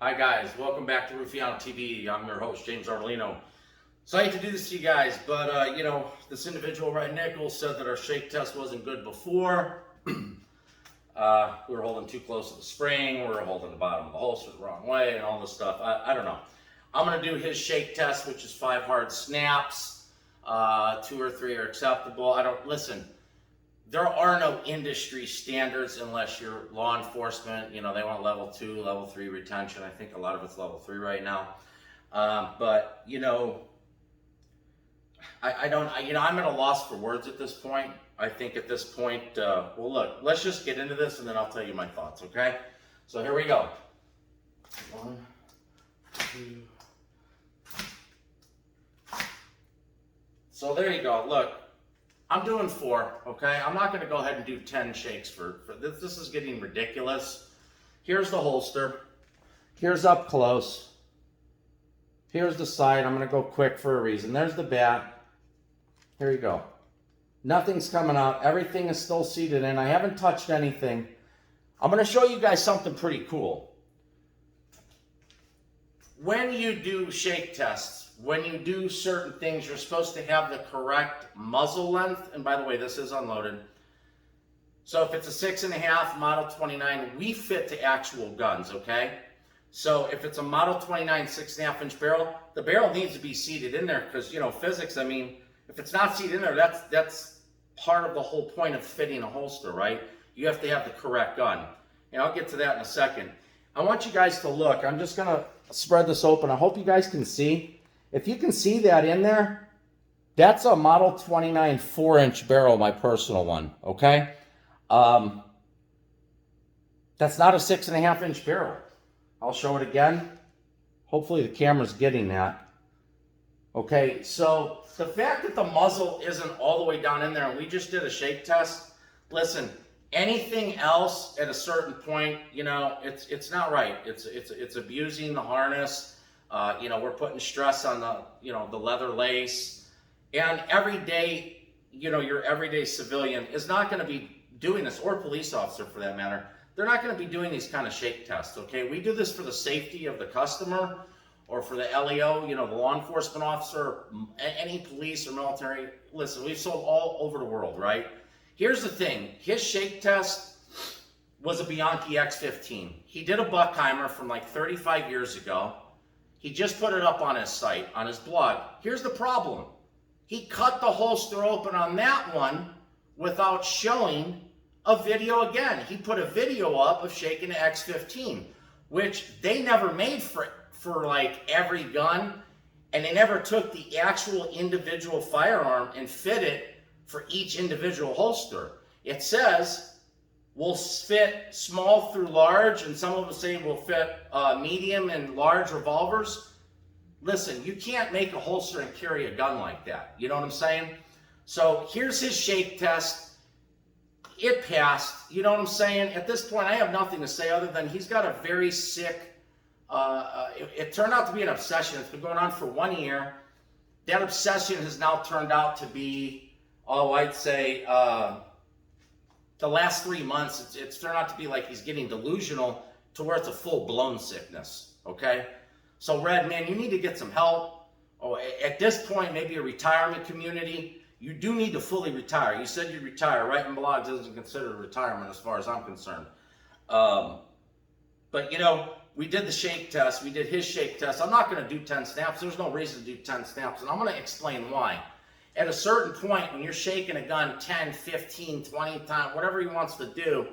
Hi guys, welcome back to Rufiano TV. I'm your host, James Ardolino. So I hate to do this to you guys, but this individual right, Nichols, said that our shake test wasn't good before. We were holding too close to the spring, we were holding the bottom of the holster the wrong way, and all this stuff. I don't know. I'm gonna do his shake test, which is 5 hard snaps. 2 or 3 are acceptable. Listen. There are no industry standards unless you're law enforcement. You know, they want level 2, level 3 retention. I think a lot of it's level 3 right now. But you know, I'm at a loss for words at this point. I think at this point, well, look, let's just get into this and then I'll tell you my thoughts, okay? So here we go. 1, 2. So there you go. Look. I'm doing 4, okay? I'm not going to go ahead and do 10 shakes for this. This is getting ridiculous. Here's the holster. Here's up close. Here's the side. I'm going to go quick for a reason. There's the bat. Here you go. Nothing's coming out. Everything is still seated in. I haven't touched anything. I'm going to show you guys something pretty cool. When you do shake tests, when you do certain things, you're supposed to have the correct muzzle length. And by the way, this is unloaded. So if it's a 6.5 Model 29, we fit to actual guns, okay? So if it's a Model 29 6.5 inch barrel, the barrel needs to be seated in there because, you know, physics, I mean, if it's not seated in there, that's part of the whole point of fitting a holster, right? You have to have the correct gun. And I'll get to that in a second. I want you guys to look. I'm just going to spread this open. I hope you guys can see. If you can see that in there, that's a Model 29 4-inch barrel, my personal one, okay? That's not a 6.5 inch barrel. I'll show it again. Hopefully the camera's getting that. Okay, so the fact that the muzzle isn't all the way down in there, and we just did a shake test, listen, anything else at a certain point, you know, it's not right. It's abusing the harness. We're putting stress on the leather lace, and every day, your everyday civilian is not going to be doing this, or police officer for that matter. They're not going to be doing these kind of shake tests, okay? We do this for the safety of the customer, or for the LEO, the law enforcement officer, any police or military. Listen, we've sold all over the world, right? Here's the thing. His shake test was a Bianchi X15. He did a Buckheimer from like 35 years ago. He just put it up on his site, on his blog. Here's the problem. He cut the holster open on that one without showing a video again. He put a video up of shaking the X15, which they never made for like every gun, and they never took the actual individual firearm and fit it for each individual holster. It says will fit small through large, and some of them say will fit medium and large revolvers. Listen, you can't make a holster and carry a gun like that. You know what I'm saying? So here's his shake test. It passed. You know what I'm saying? At this point, I have nothing to say other than he's got a very sick, it turned out to be an obsession. It's been going on for 1 year. That obsession has now turned out to be, I'd say, the last 3 months, it's turned out to be like he's getting delusional to where it's a full-blown sickness, okay? So, Red, man, you need to get some help. At this point, maybe a retirement community. You do need to fully retire. You said you'd retire. Writing blogs isn't considered retirement as far as I'm concerned. But, we did the shake test. We did his shake test. I'm not going to do 10 snaps. There's no reason to do 10 snaps, and I'm going to explain why. At a certain point, when you're shaking a gun 10, 15, 20 times, whatever he wants to do,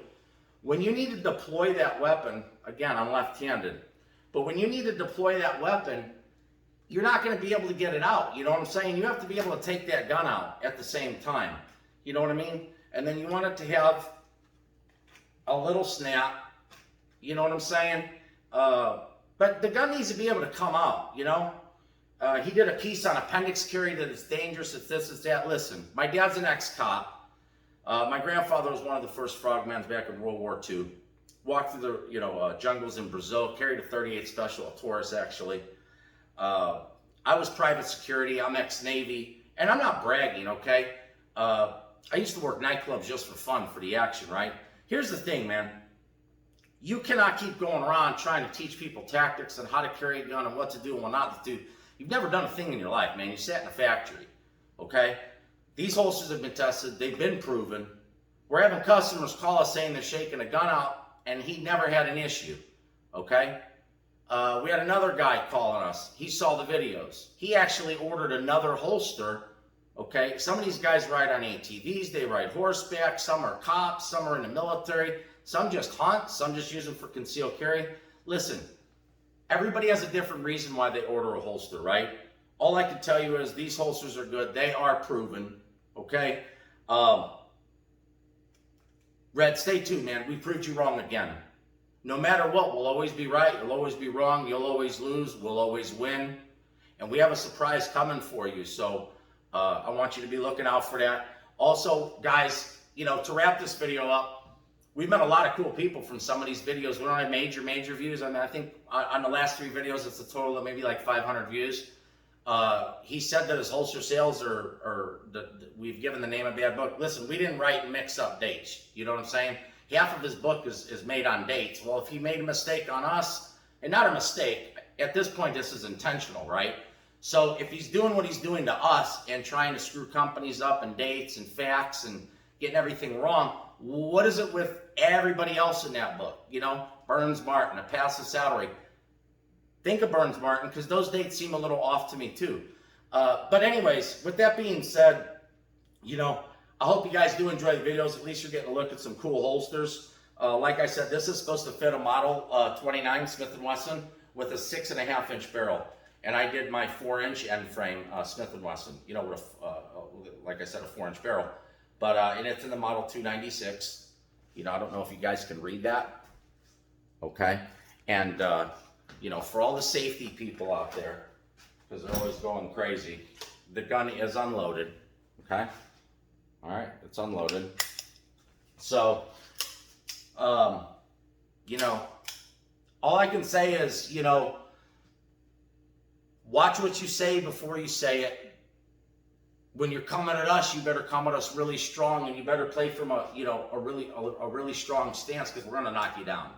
when you need to deploy that weapon, again, I'm left-handed, but when you need to deploy that weapon, you're not going to be able to get it out. You know what I'm saying? You have to be able to take that gun out at the same time. You know what I mean? And then you want it to have a little snap. You know what I'm saying? But the gun needs to be able to come out, He did a piece on appendix carry that it's dangerous, it's this, it's that. Listen, my dad's an ex-cop. My grandfather was one of the first frogmen back in World War II. Walked through the jungles in Brazil, carried a 38 Special, a Taurus actually. I was private security, I'm ex-Navy, and I'm not bragging, okay? I used to work nightclubs just for fun, for the action, right? Here's the thing, man. You cannot keep going around trying to teach people tactics and how to carry a gun and what to do and what not to do. You've never done a thing in your life, man. You sat in a factory, okay? These holsters have been tested. They've been proven. We're having customers call us saying they're shaking a gun out, and he never had an issue, okay? We had another guy calling us. He saw the videos. He actually ordered another holster, okay? Some of these guys ride on ATVs. They ride horseback. Some are cops. Some are in the military. Some just hunt. Some just use them for concealed carry. Listen, everybody has a different reason why they order a holster, right? All I can tell you is these holsters are good. They are proven, okay? Red, stay tuned, man. We proved you wrong again. No matter what, we'll always be right. You'll always be wrong. You'll always lose. We'll always win. And we have a surprise coming for you. So I want you to be looking out for that. Also, guys, you know, to wrap this video up, we've met a lot of cool people from some of these videos. We don't have major views. I mean, I think on the last 3 videos, it's a total of maybe like 500 views. He said that his holster sales we've given the name a bad book. Listen, we didn't write and mix up dates. You know what I'm saying? Half of his book is made on dates. Well, if he made a mistake on us, and not a mistake, at this point, this is intentional, right? So if he's doing what he's doing to us and trying to screw companies up and dates and facts and getting everything wrong, what is it with everybody else in that book? You know, Burns Martin, a passive salary. Think of Burns Martin, because those dates seem a little off to me too. But anyways, with that being said, you know, I hope you guys do enjoy the videos. At least you're getting a look at some cool holsters. Like I said, this is supposed to fit a Model 29 Smith & Wesson with a 6.5-inch barrel. And I did my 4-inch end frame Smith & Wesson, you know, with like I said, a 4-inch barrel. But and it's in the Model 296. You know, I don't know if you guys can read that. Okay. And, you know, for all the safety people out there, because they're always going crazy, the gun is unloaded. Okay. All right, it's unloaded. So, you know, all I can say is, you know, watch what you say before you say it. When you're coming at us, you better come at us really strong, and you better play from a, you know, a really strong stance, because we're gonna knock you down.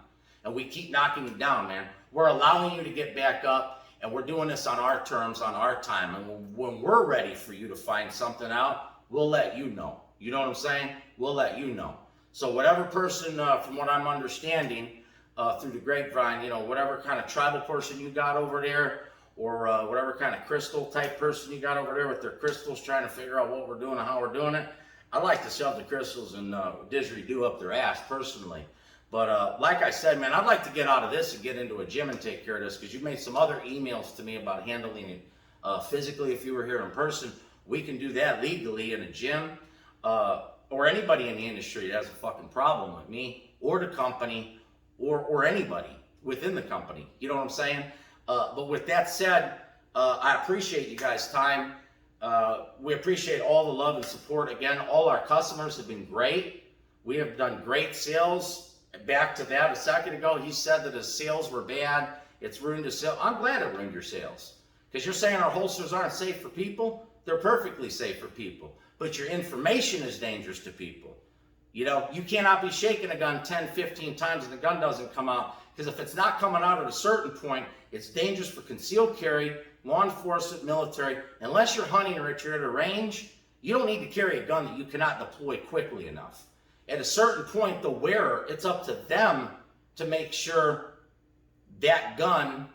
And we keep knocking you down, man. We're allowing you to get back up, and we're doing this on our terms, on our time. And when we're ready for you to find something out, we'll let you know. You know what I'm saying? We'll let you know. So whatever person, from what I'm understanding, through the grapevine, you know, whatever kind of tribal person you got over there, or whatever kind of crystal type person you got over there with their crystals trying to figure out what we're doing and how we're doing it, I like to shove the crystals and didgeridoo up their ass personally. But like I said, man, I'd like to get out of this and get into a gym and take care of this, because you made some other emails to me about handling it physically. If you were here in person, we can do that legally in a gym, or anybody in the industry that has a fucking problem with me or the company, or anybody within the company. You know what I'm saying? But with that said, I appreciate you guys' time. We appreciate all the love and support. Again, all our customers have been great. We have done great sales. Back to that, a second ago, he said that his sales were bad. It's ruined his sales. I'm glad it ruined your sales, because you're saying our holsters aren't safe for people. They're perfectly safe for people, but your information is dangerous to people. You know, you cannot be shaking a gun 10, 15 times and the gun doesn't come out, because if it's not coming out at a certain point, it's dangerous for concealed carry, law enforcement, military. Unless you're hunting or you're at a range, you don't need to carry a gun that you cannot deploy quickly enough. At a certain point, the wearer, it's up to them to make sure that gun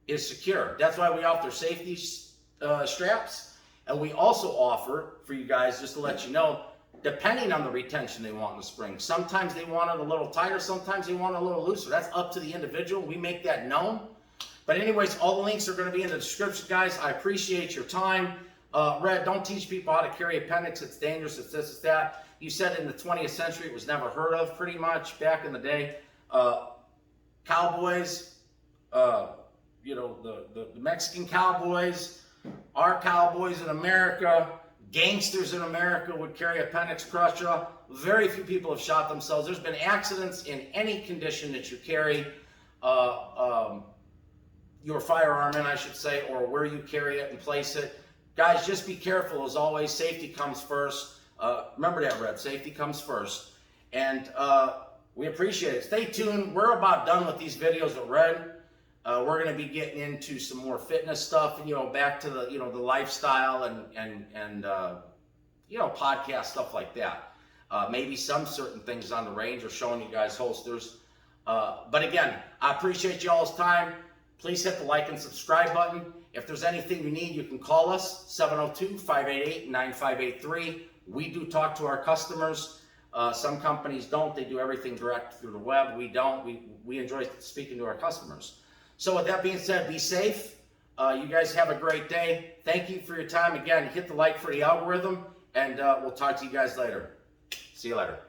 is secure. That's why we offer safety straps. And we also offer, for you guys, just to let you know, depending on the retention they want in the spring. Sometimes they want it a little tighter, sometimes they want it a little looser. That's up to the individual. We make that known. But anyways, all the links are going to be in the description, guys. I appreciate your time. Red, don't teach people how to carry appendix. It's dangerous. It's this, it's that. You said in the 20th century it was never heard of, pretty much, back in the day. Cowboys, you know, the Mexican cowboys, our cowboys in America, gangsters in America would carry appendix crusher. Very few people have shot themselves. There's been accidents in any condition that you carry your firearm in, I should say, or where you carry it and place it. Guys, just be careful. As always, safety comes first. Remember that, Red. Safety comes first. And We appreciate it. Stay tuned. We're about done with these videos with Red. We're going to be getting into some more fitness stuff, you know, back to the, you know, the lifestyle and you know, podcast stuff like that. Maybe some certain things on the range or showing you guys holsters. But again, I appreciate y'all's time. Please hit the like and subscribe button. If there's anything you need, you can call us, 702-588-9583. We do talk to our customers. Some companies don't. They do everything direct through the web. We don't. We enjoy speaking to our customers. So with that being said, be safe. You guys have a great day. Thank you for your time. Again, hit the like for the algorithm, and we'll talk to you guys later. See you later.